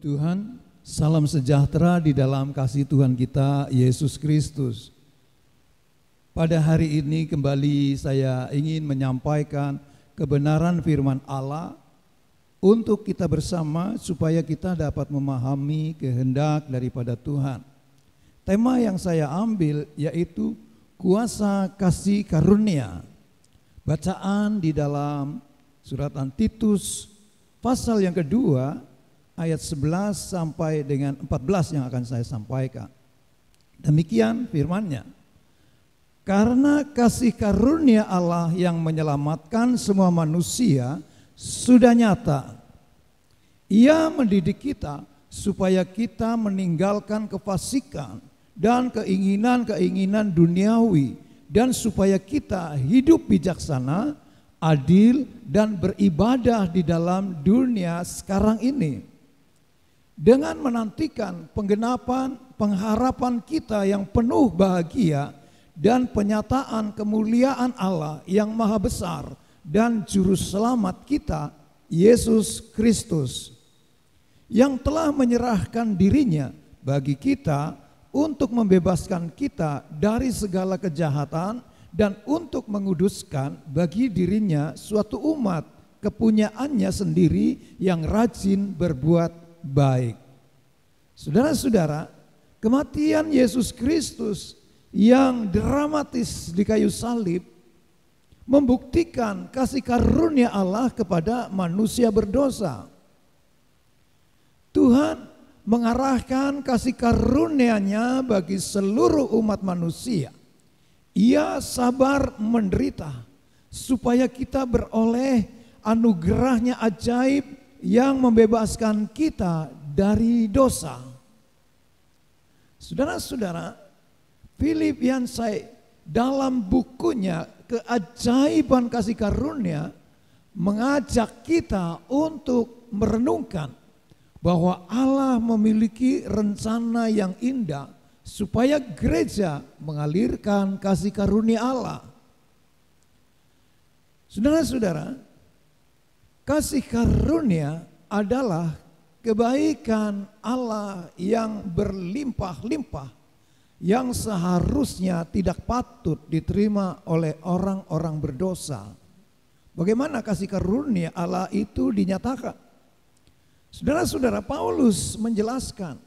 Tuhan, salam sejahtera di dalam kasih Tuhan kita Yesus Kristus. Pada hari ini kembali saya ingin menyampaikan kebenaran firman Allah untuk kita bersama supaya kita dapat memahami kehendak daripada Tuhan. Tema yang saya ambil yaitu kuasa kasih karunia. Bacaan di dalam surat Titus pasal yang kedua ayat 11 sampai dengan 14 yang akan saya sampaikan. Demikian firman-Nya. Karena kasih karunia Allah yang menyelamatkan semua manusia sudah nyata. Ia mendidik kita supaya kita meninggalkan kefasikan dan keinginan-keinginan duniawi, dan supaya kita hidup bijaksana, adil, dan beribadah di dalam dunia sekarang ini. Dengan menantikan penggenapan pengharapan kita yang penuh bahagia dan penyataan kemuliaan Allah yang maha besar dan juru selamat kita, Yesus Kristus, yang telah menyerahkan dirinya bagi kita untuk membebaskan kita dari segala kejahatan dan untuk menguduskan bagi dirinya suatu umat kepunyaannya sendiri yang rajin berbuat baik. Saudara-saudara, kematian Yesus Kristus yang dramatis di kayu salib membuktikan kasih karunia Allah kepada manusia berdosa. Tuhan mengarahkan kasih karunia-Nya bagi seluruh umat manusia. Ia sabar menderita supaya kita beroleh anugerah-Nya ajaib yang membebaskan kita dari dosa. Saudara-saudara, Philip Yancey dalam bukunya Keajaiban Kasih Karunia mengajak kita untuk merenungkan bahwa Allah memiliki rencana yang indah supaya gereja mengalirkan kasih karunia Allah. Saudara-saudara, kasih karunia adalah kebaikan Allah yang berlimpah-limpah yang seharusnya tidak patut diterima oleh orang-orang berdosa. Bagaimana kasih karunia Allah itu dinyatakan? Saudara-saudara, Paulus menjelaskan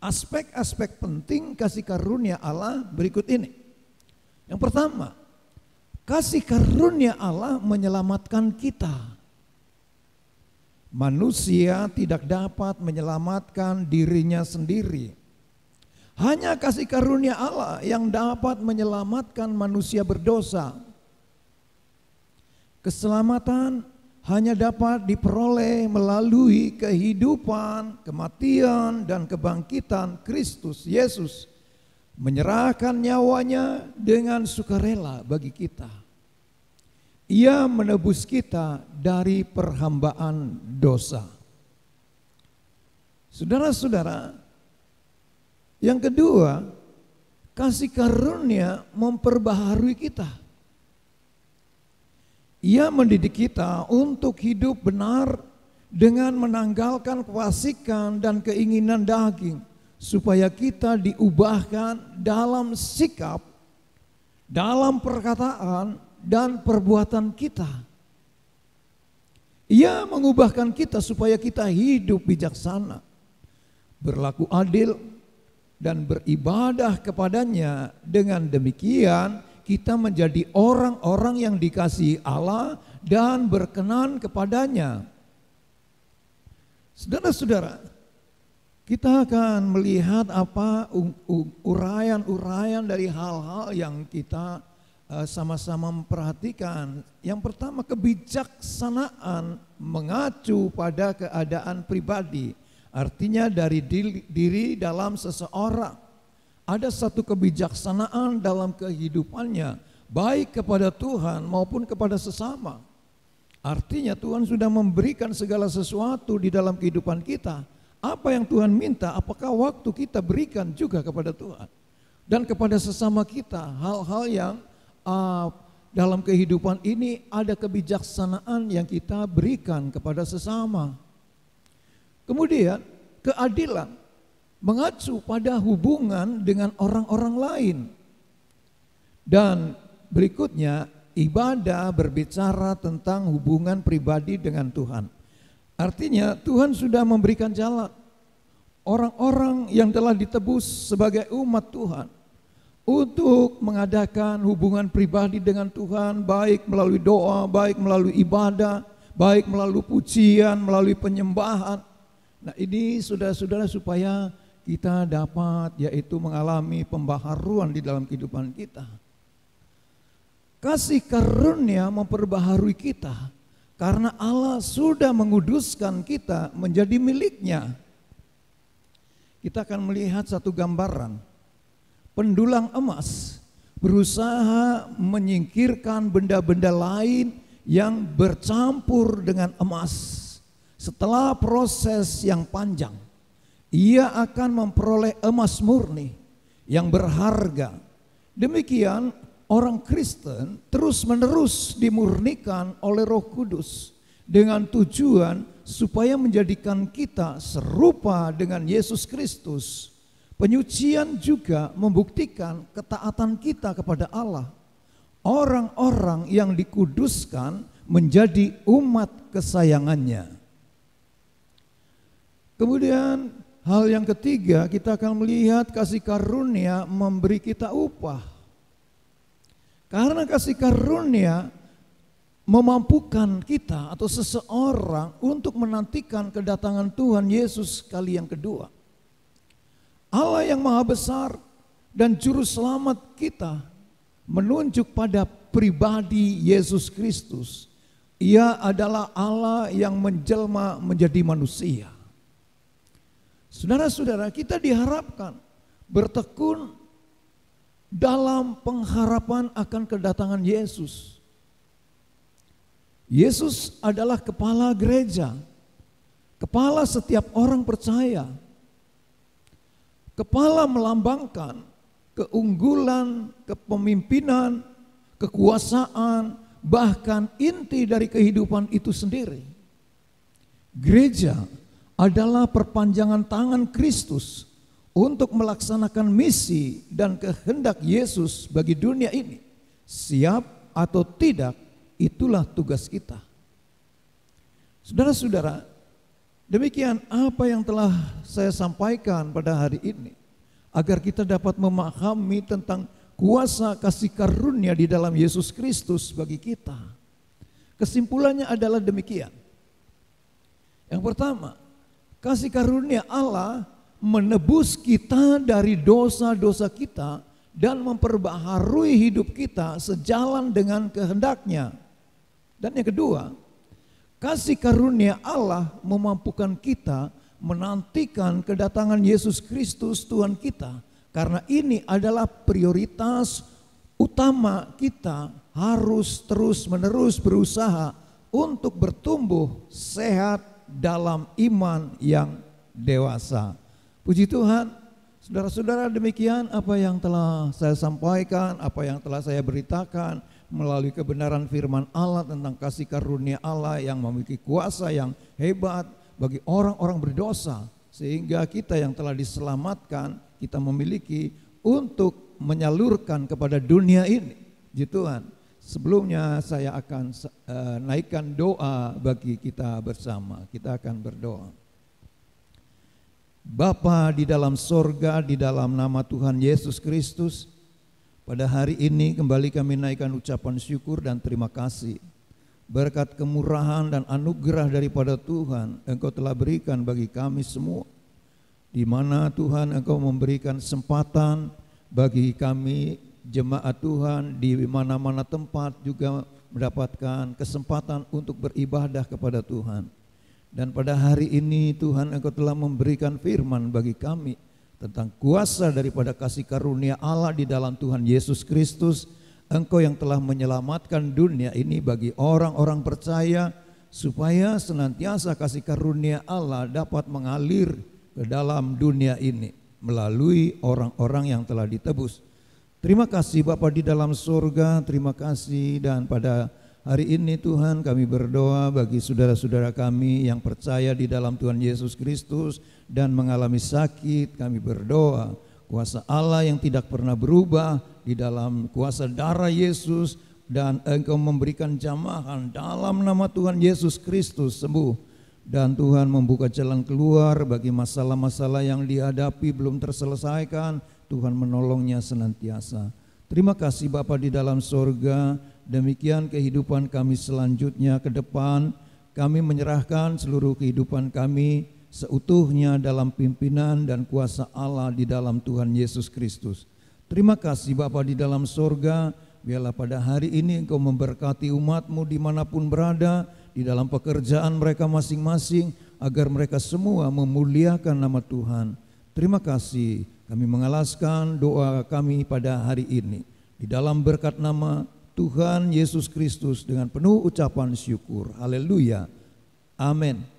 aspek-aspek penting kasih karunia Allah berikut ini. Yang pertama, kasih karunia Allah menyelamatkan kita. Manusia tidak dapat menyelamatkan dirinya sendiri. Hanya kasih karunia Allah yang dapat menyelamatkan manusia berdosa. Keselamatan hanya dapat diperoleh melalui kehidupan, kematian, dan kebangkitan Kristus Yesus, menyerahkan nyawanya dengan sukarela bagi kita. Ia menebus kita dari perhambaan dosa. Saudara-saudara, yang kedua, kasih karunia memperbaharui kita. Ia mendidik kita untuk hidup benar dengan menanggalkan kefasikan dan keinginan daging, supaya kita diubahkan dalam sikap, dalam perkataan, dan perbuatan kita. Ia mengubahkan kita supaya kita hidup bijaksana, berlaku adil, dan beribadah kepadanya. Dengan demikian kita menjadi orang-orang yang dikasihi Allah dan berkenan kepadanya. Saudara-saudara, kita akan melihat apa uraian-uraian dari hal-hal yang kita sama-sama memperhatikan. Yang pertama, kebijaksanaan mengacu pada keadaan pribadi. Artinya dari diri dalam seseorang. Ada satu kebijaksanaan dalam kehidupannya, baik kepada Tuhan maupun kepada sesama. Artinya Tuhan sudah memberikan segala sesuatu di dalam kehidupan kita. Apa yang Tuhan minta, apakah waktu kita berikan juga kepada Tuhan. Dan kepada sesama kita, hal-hal yang dalam kehidupan ini ada kebijaksanaan yang kita berikan kepada sesama. Kemudian keadilan mengacu pada hubungan dengan orang-orang lain. Dan berikutnya, ibadah berbicara tentang hubungan pribadi dengan Tuhan. Artinya Tuhan sudah memberikan jalan orang-orang yang telah ditebus sebagai umat Tuhan untuk mengadakan hubungan pribadi dengan Tuhan, baik melalui doa, baik melalui ibadah, baik melalui pujian, melalui penyembahan. Nah, ini saudara-saudara, supaya kita dapat yaitu mengalami pembaharuan di dalam kehidupan kita. Kasih karunia memperbaharui kita karena Allah sudah menguduskan kita menjadi miliknya. Kita akan melihat satu gambaran. Pendulang emas berusaha menyingkirkan benda-benda lain yang bercampur dengan emas. Setelah proses yang panjang, ia akan memperoleh emas murni yang berharga. Demikian orang Kristen terus-menerus dimurnikan oleh Roh Kudus dengan tujuan supaya menjadikan kita serupa dengan Yesus Kristus. Penyucian juga membuktikan ketaatan kita kepada Allah. Orang-orang yang dikuduskan menjadi umat kesayangannya. Kemudian hal yang ketiga, kita akan melihat kasih karunia memberi kita upah. Karena kasih karunia memampukan kita atau seseorang untuk menantikan kedatangan Tuhan Yesus kali yang kedua. Allah yang maha besar dan juru selamat kita menunjuk pada pribadi Yesus Kristus. Ia adalah Allah yang menjelma menjadi manusia. Saudara-saudara, kita diharapkan bertekun dalam pengharapan akan kedatangan Yesus. Yesus adalah kepala gereja, kepala setiap orang percaya. Kepala melambangkan keunggulan, kepemimpinan, kekuasaan, bahkan inti dari kehidupan itu sendiri. Gereja adalah perpanjangan tangan Kristus untuk melaksanakan misi dan kehendak Yesus bagi dunia ini. Siap atau tidak, itulah tugas kita. Saudara-saudara, demikian apa yang telah saya sampaikan pada hari ini, agar kita dapat memahami tentang kuasa kasih karunia di dalam Yesus Kristus bagi kita. Kesimpulannya adalah demikian. Yang pertama, kasih karunia Allah menebus kita dari dosa-dosa kita dan memperbaharui hidup kita sejalan dengan kehendaknya. Dan yang kedua, kasih karunia Allah memampukan kita menantikan kedatangan Yesus Kristus Tuhan kita. Karena ini adalah prioritas utama kita, harus terus-menerus berusaha untuk bertumbuh sehat dalam iman yang dewasa. Puji Tuhan, saudara-saudara, demikian apa yang telah saya sampaikan, apa yang telah saya beritakan melalui kebenaran firman Allah tentang kasih karunia Allah yang memiliki kuasa yang hebat bagi orang-orang berdosa, sehingga kita yang telah diselamatkan, kita memiliki untuk menyalurkan kepada dunia ini. Puji Tuhan. Sebelumnya saya akan naikkan doa bagi kita bersama. Kita akan berdoa. Bapa di dalam sorga, di dalam nama Tuhan Yesus Kristus, pada hari ini kembali kami naikkan ucapan syukur dan terima kasih. Berkat kemurahan dan anugerah daripada Tuhan Engkau telah berikan bagi kami semua, di mana Tuhan Engkau memberikan kesempatan bagi kami jemaat Tuhan di mana-mana tempat juga mendapatkan kesempatan untuk beribadah kepada Tuhan. Dan pada hari ini Tuhan Engkau telah memberikan firman bagi kami tentang kuasa daripada kasih karunia Allah di dalam Tuhan Yesus Kristus. Engkau yang telah menyelamatkan dunia ini bagi orang-orang percaya, supaya senantiasa kasih karunia Allah dapat mengalir ke dalam dunia ini melalui orang-orang yang telah ditebus. Terima kasih Bapa di dalam surga, terima kasih, dan pada Hari ini Tuhan kami berdoa bagi saudara-saudara kami yang percaya di dalam Tuhan Yesus Kristus dan mengalami sakit. Kami berdoa kuasa Allah yang tidak pernah berubah di dalam kuasa darah Yesus, dan Engkau memberikan jamahan dalam nama Tuhan Yesus Kristus sembuh. Dan Tuhan membuka jalan keluar bagi masalah-masalah yang dihadapi belum terselesaikan. Tuhan menolongnya senantiasa. Terima kasih Bapa di dalam sorga. Demikian kehidupan kami selanjutnya ke depan. Kami menyerahkan seluruh kehidupan kami seutuhnya dalam pimpinan dan kuasa Allah di dalam Tuhan Yesus Kristus. Terima kasih Bapa di dalam sorga. Biarlah pada hari ini Engkau memberkati umat-Mu dimanapun berada, di dalam pekerjaan mereka masing-masing, agar mereka semua memuliakan nama Tuhan. Terima kasih, kami mengalaskan doa kami pada hari ini di dalam berkat nama Tuhan Yesus Kristus dengan penuh ucapan syukur. Haleluya. Amin.